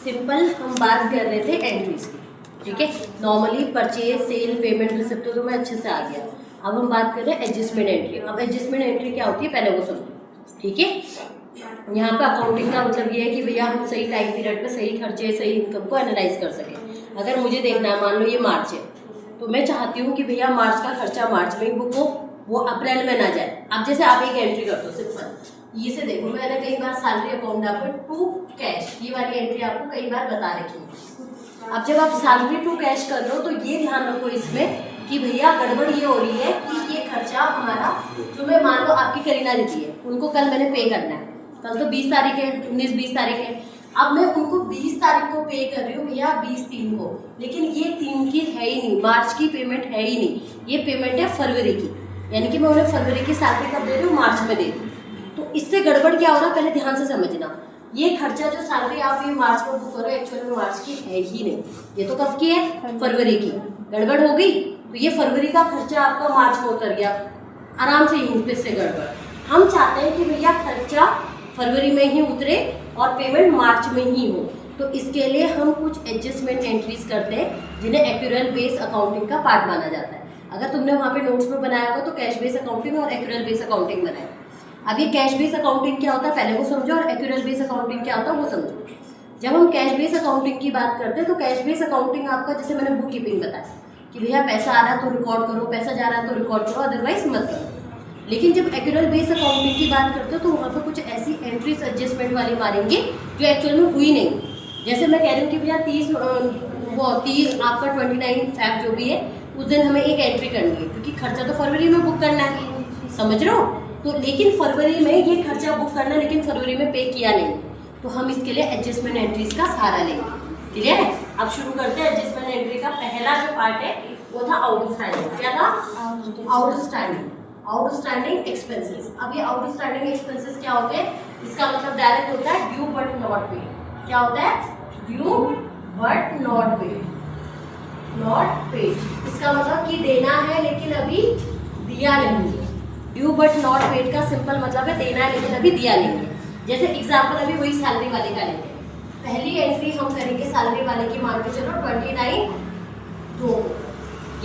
Simple हम बात कर रहे थे एंट्रीज की, ठीक है। Normally purchase, sale, payment, receipt तो मैं अच्छे से आ गया। अब हम बात कर रहे हैं एडजस्टमेंट एंट्री। अब एडजस्टमेंट एंट्री क्या होती है पहले वो समझो, ठीक है। यहाँ पे अकाउंटिंग का मतलब ये है कि भैया हम सही टाइम पीरियड पे सही खर्चे, सही इनकम को एनालाइज कर सकें। अगर मुझे देखना है, मान लो ये मार्च है, तो मैं चाहती हूँ कि भैया मार्च का खर्चा मार्च में ही बुक हो, वो अप्रैल में ना जाए। अब जैसे आप एक एंट्री कर दो सिंपल, ये से देखो मैंने कई बार सैलरी अकाउंट आपको टू कैश, ये वाली एंट्री आपको कई बार बता रखी है। अब जब आप सैलरी टू कैश कर रहे हो तो ये ध्यान रखो इसमें कि भैया गड़बड़ ये हो रही है कि ये खर्चा हमारा, जो मैं मान लो आपकी करीना दीदी है, उनको कल मैंने पे करना है, कल तो 20 तारीख है, 19-20 तारीख है। अब मैं उनको 20 तारीख को पे कर रही हूँ भैया 20/3 को, लेकिन ये 3 की है ही नहीं, मार्च की पेमेंट है ही नहीं, ये पेमेंट है फरवरी की, यानी कि मैं उन्हें फरवरी की सैलरी कब दे रही हूँ, मार्च में दे रही हूँ। तो इससे गड़बड़ क्या हो रहा है पहले ध्यान से समझना। ये खर्चा जो सैलरी आप ये मार्च में बुक करो एक्चुअल में मार्च की है ही नहीं, ये तो कब की है, फरवरी की। गड़बड़ हो गई तो ये फरवरी का खर्चा आपका मार्च में उतर गया, आराम से यहीं पे से गड़बड़। हम चाहते हैं कि भैया खर्चा फरवरी में ही उतरे और पेमेंट मार्च में ही हो, तो इसके लिए हम कुछ एडजस्टमेंट एंट्रीज करते हैं जिन्हें एक्यूरेल बेस अकाउंटिंग का पार्ट माना जाता है। अगर तुमने वहाँ पे नोट्स में बनाया होगा तो कैश बेस अकाउंटिंग और एक्यूरेल बेस अकाउंटिंग बनाए। अब ये कैश बेस अकाउंटिंग क्या होता है पहले वो समझो, और एक्यूरेल बेस अकाउंटिंग क्या होता है वो समझो। जब हम कैश बेस अकाउंटिंग की बात करते हैं तो कैश बेस अकाउंटिंग आपका, जैसे मैंने बुक कीपिंग बताया कि भैया पैसा आ रहा है तो रिकॉर्ड करो, पैसा जा रहा है तो रिकॉर्ड करो, अदरवाइज मत करो। लेकिन जब एक्यूरेल बेस अकाउंटिंग की बात करते हो तो वहाँ पे कुछ ऐसी एंट्रीज एडजस्टमेंट वाली मारेंगे जो एक्चुअल में हुई नहीं। जैसे मैं कह रही हूँ कि भैया 30 आपका 29 फैब जो भी है उस दिन हमें एक एंट्री करनी है, क्योंकि खर्चा तो फरवरी में बुक करना है, समझ रहे हो। तो लेकिन फरवरी में ये खर्चा बुक करना, लेकिन फरवरी में पे किया नहीं, तो हम इसके लिए एडजस्टमेंट एंट्रीज का सहारा लेंगे। क्लियर है। अब शुरू करते हैं एडजस्टमेंट एंट्री का पहला जो पार्ट है वो था आउटस्टैंडिंग। क्या था, आउटस्टैंडिंग एक्सपेंसेस। अब ये आउटस्टैंडिंग एक्सपेंसेस क्या होते हैं, इसका मतलब डायरेक्ट होता है ड्यू बट नॉट पेड। क्या होता है, due but not paid, not paid. इसका मतलब कि देना है लेकिन अभी दिया नहीं है। ड्यू बट नॉट पेड का सिंपल मतलब है देना है लेकिन अभी दिया नहीं है। जैसे एग्जाम्पल अभी वही सैलरी वाले का लेते हैं, पहली एंट्री हम करेंगे सैलरी वाले की, मान के चलो 29/2 को।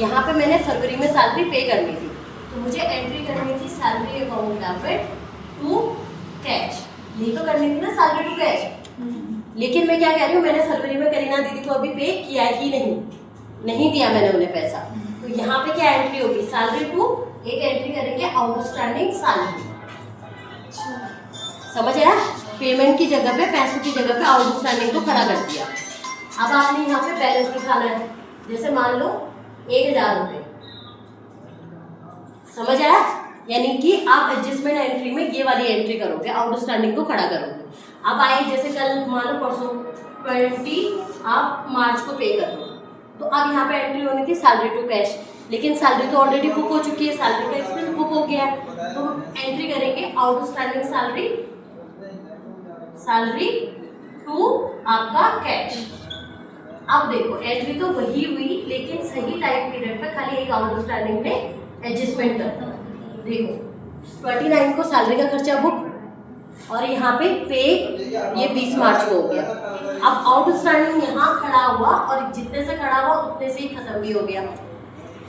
यहाँ पे मैंने फरवरी में सैलरी पे करनी थी, तो मुझे एंट्री करनी थी salary account debit to cash, यही तो करनी थी ना सैलरी टू कैश। लेकिन मैं क्या कह रही हूँ, मैंने फरवरी में करीना दीदी को अभी पे किया ही नहीं दिया मैंने उन्हें पैसा, तो यहाँ पे क्या एंट्री होगी, सैलरी टू, एक एंट्री करेंगे आउटस्टैंडिंग सैलरी। समझ आया, पेमेंट की जगह पे, पैसों की जगह पे आउटस्टैंडिंग को खड़ा कर दिया। अब आपने यहाँ पे बैलेंस दिखाना है, जैसे मान लो 1000 रुपये, समझ आया। यानी कि आप एडजस्टमेंट एंट्री में ये वाली एंट्री करोगे, आउटस्टैंडिंग को खड़ा करोगे। अब आइए जैसे कल मान लो परसों 20 आप मार्च को पे कर दो, तो अब यहाँ पे एंट्री होनी थी सैलरी टू कैश, लेकिन सैलरी तो ऑलरेडी बुक हो चुकी है, सैलरी का एक्सपेंस बुक हो गया है, तो हम एंट्री करेंगे आउटस्टैंडिंग सैलरी टू आपका कैश। अब देखो एंट्री तो वही हुई, लेकिन सही टाइम पीरियड पे खाली एक आउटस्टैंडिंग में एडजस्टमेंट करता है। देखो 29 को सैलरी का खर्चा बुक, और यहाँ पे ये 20 मार्च को हो गया। अब आउटस्टैंडिंग यहाँ खड़ा हुआ और जितने से खड़ा हुआ उतने से ही खत्म भी हो गया,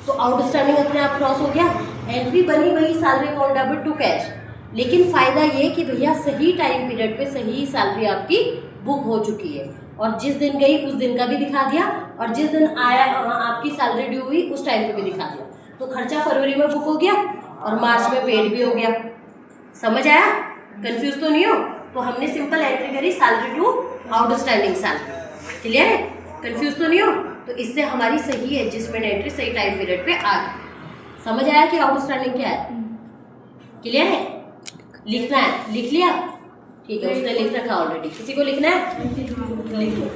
तो आउटस्टैंडिंग अपने आप क्रॉस हो गया। एंट्री बनी वही salary account debit to cash, लेकिन फायदा ये कि भैया सही टाइम पीरियड पे सही सैलरी आपकी बुक हो चुकी है, और जिस दिन गई उस दिन का भी दिखा दिया, और जिस दिन आया आपकी सैलरी ड्यू हुई उस टाइम पे भी दिखा दिया, तो खर्चा फरवरी में बुक हो गया और मार्च में पेड भी हो गया। समझ आया, कंफ्यूज तो नहीं हो। तो हमने सिंपल एंट्री करी salary to outstanding salary. Clear है, कंफ्यूज तो नहीं हो। तो इससे हमारी सही एडजस्टमेंट एंट्री सही टाइम पीरियड पे आ गई। समझ आया कि आउटस्टैंडिंग क्या है, क्लियर है। लिखना है, लिख लिया, ठीक है, उसने लिख रखा ऑलरेडी, किसी को लिखना है लिख लो।